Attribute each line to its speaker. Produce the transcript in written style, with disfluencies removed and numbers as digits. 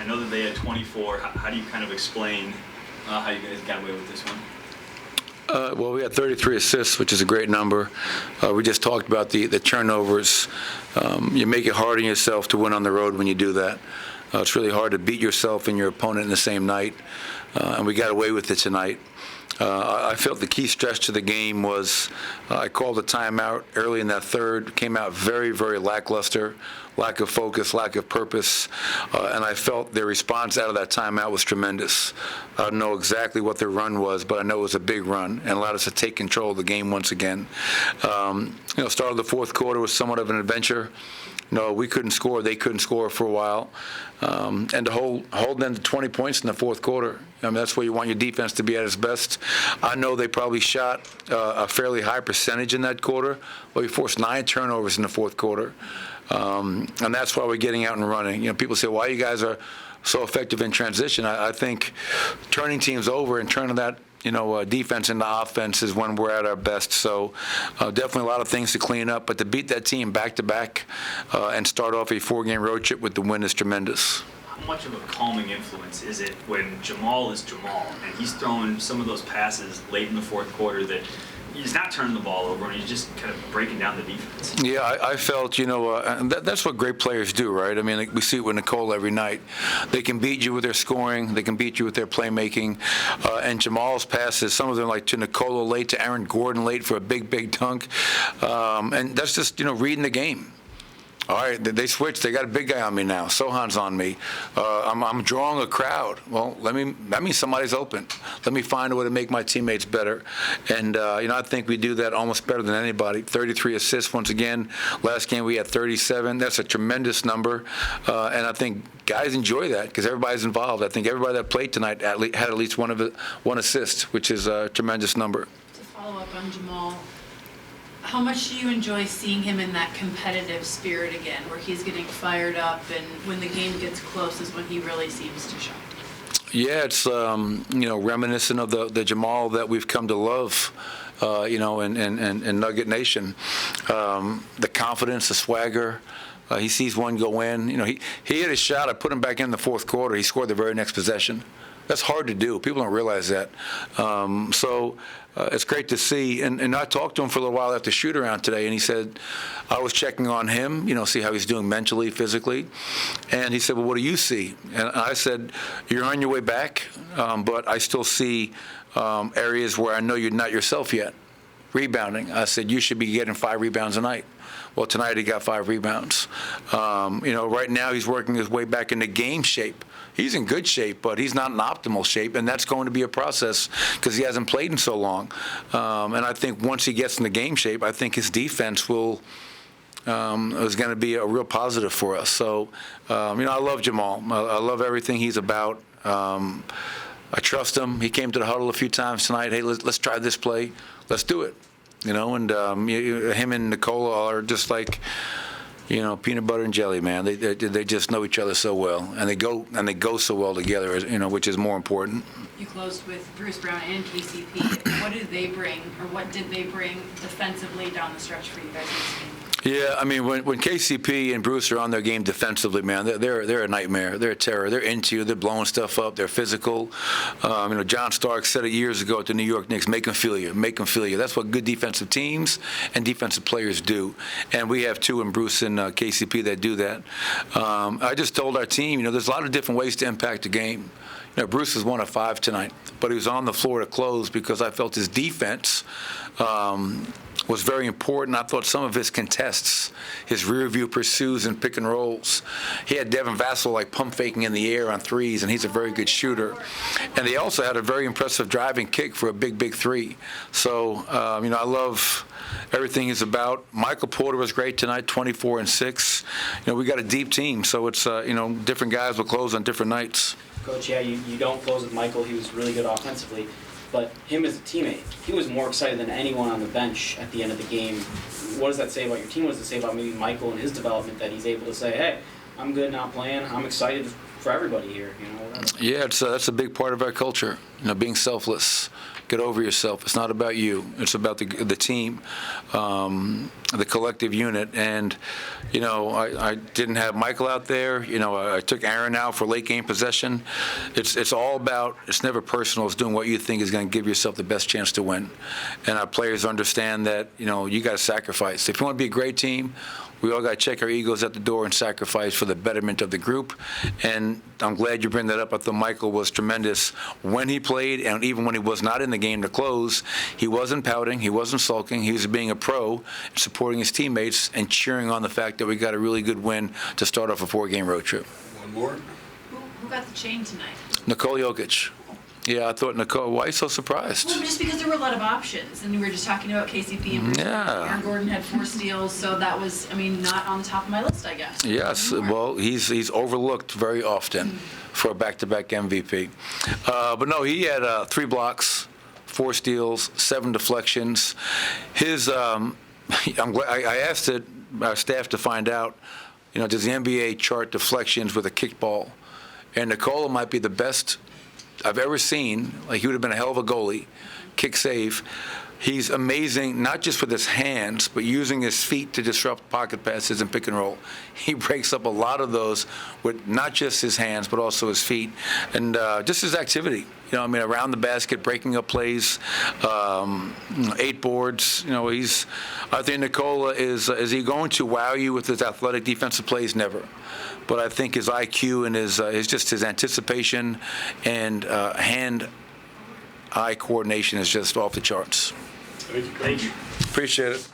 Speaker 1: I know that they had 24. How do you kind of explain how you guys got away with this one?
Speaker 2: Well, we had 33 assists, which is a great number. We just talked about the turnovers. You make it hard on yourself to win on the road when you do that. It's really hard to beat yourself and your opponent in the same night, and we got away with it tonight. I felt the key stretch to the game was I called a timeout early in that third, came out very, very lackluster, lack of focus, lack of purpose, and I felt their response out of that timeout was tremendous. I don't know exactly what their run was, but I know it was a big run and allowed us to take control of the game once again. Start of the fourth quarter was somewhat of an adventure. No, we couldn't score. They couldn't score for a while. And to hold them to 20 points in the fourth quarter, I mean, that's where you want your defense to be at its best. I know they probably shot a fairly high percentage in that quarter. Well, we forced 9 turnovers in the fourth quarter. And that's why we're getting out and running. People say, why you guys are so effective in transition. I think turning teams over and turning that defense into offense is when we're at our best. So definitely a lot of things to clean up. But to beat that team back-to-back and start off a 4-game road trip with the win is tremendous.
Speaker 1: How much of a calming influence is it when Jamal is Jamal and he's throwing some of those passes late in the fourth quarter that he's not turning the ball over and he's just kind of breaking down the defense?
Speaker 2: Yeah, I felt, and that's what great players do, right? I mean, we see it with Nicole every night. They can beat you with their scoring. They can beat you with their playmaking. And Jamal's passes, some of them like to Nicola late, to Aaron Gordon late for a big, big dunk. And that's just, reading the game. All right, they switched. They got a big guy on me now. Sohan's on me. I'm drawing a crowd. Well, that means somebody's open. Let me find a way to make my teammates better. And, I think we do that almost better than anybody. 33 assists once again. Last game we had 37. That's a tremendous number. And I think guys enjoy that because everybody's involved. I think everybody that played tonight had at least one assist, which is a tremendous number.
Speaker 3: To follow up on Jamal, how much do you enjoy seeing him in that competitive spirit again, where he's getting fired up and when the game gets close is when he really seems to shine?
Speaker 2: Yeah, it's, reminiscent of the Jamal that we've come to love, in Nugget Nation. The confidence, the swagger. He sees one go in. He hit a shot. I put him back in the fourth quarter. He scored the very next possession. That's hard to do. People don't realize that. It's great to see. And I talked to him for a little while after shoot-around today, and he said, I was checking on him, see how he's doing mentally, physically. And he said, well, what do you see? And I said, you're on your way back, but I still see areas where I know you're not yourself yet. Rebounding. I said, you should be getting 5 rebounds a night. Well, tonight he got 5 rebounds. Right now he's working his way back into game shape. He's in good shape, but he's not in optimal shape, and that's going to be a process because he hasn't played in so long. And I think once he gets into game shape, I think his defense is going to be a real positive for us. So, I love Jamal. I love everything he's about. I trust him. He came to the huddle a few times tonight. Hey, let's try this play. Let's do it. And him and Nicola are just like, peanut butter and jelly, man. They just know each other so well, and they go so well together, which is more important.
Speaker 3: You closed with Bruce Brown and KCP. What did they bring defensively down the stretch for you guys in this game?
Speaker 2: Yeah, I mean, when KCP and Bruce are on their game defensively, man, they're a nightmare. They're a terror. They're into you. They're blowing stuff up. They're physical. John Stark said it years ago at the New York Knicks, make them feel you. Make them feel you. That's what good defensive teams and defensive players do. And we have 2 in Bruce and KCP that do that. I just told our team, there's a lot of different ways to impact the game. Bruce is 1 of 5 tonight, but he was on the floor to close because I felt his defense was very important. I thought some of his contests, his rear view pursues and pick and rolls. He had Devin Vassell like pump faking in the air on threes, and he's a very good shooter. And they also had a very impressive driving kick for a big, big 3. So, I love everything he's about. Michael Porter was great tonight, 24 and 6. We got a deep team, so it's, different guys will close on different nights.
Speaker 4: Coach, yeah, you don't close with Michael. He was really good offensively. But him as a teammate, he was more excited than anyone on the bench at the end of the game. What does that say about your team? What does it say about maybe Michael and his development that he's able to say, hey, I'm good not playing. I'm excited for everybody here.
Speaker 2: Yeah, that's a big part of our culture, being selfless. Get over yourself. It's not about you. It's about the team, the collective unit. And, you know, I didn't have Michael out there. You know, I took Aaron out for late game possession. It's all about, it's never personal. It's doing what you think is going to give yourself the best chance to win. And our players understand that, you know, you got to sacrifice. If you want to be a great team, we all got to check our egos at the door and sacrifice for the betterment of the group. And I'm glad you bring that up. I thought Michael was tremendous when he played, and even when he was not in the game to close. He wasn't pouting. He wasn't sulking. He was being a pro, supporting his teammates, and cheering on the fact that we got a really good win to start off a 4-game road trip.
Speaker 5: One more.
Speaker 3: Who got the chain tonight?
Speaker 2: Nicole Jokic. Yeah, I thought Nicole. Why are you so surprised?
Speaker 3: Well, just because there were a lot of options, and we were just talking about KCP and
Speaker 2: Yeah.
Speaker 3: Aaron Gordon had 4 steals, so that was, I mean, not on the top of my list, I guess.
Speaker 2: Yes, well, he's overlooked very often for a back-to-back MVP. But no, he had 3 blocks, 4 steals, 7 deflections. His, I asked our staff to find out, you know, does the NBA chart deflections with a kickball? And Nikola might be the best I've ever seen. Like, he would have been a hell of a goalie, kick save. He's amazing, not just with his hands, but using his feet to disrupt pocket passes and pick and roll. He breaks up a lot of those with not just his hands, but also his feet, and just his activity. You know, I mean, around the basket, breaking up plays, 8 boards. You know, I think Nikola is he going to wow you with his athletic defensive plays? Never. But I think his IQ and his anticipation and hand-eye coordination is just off the charts.
Speaker 5: Thank you, Coach.
Speaker 1: Thank you.
Speaker 2: Appreciate it.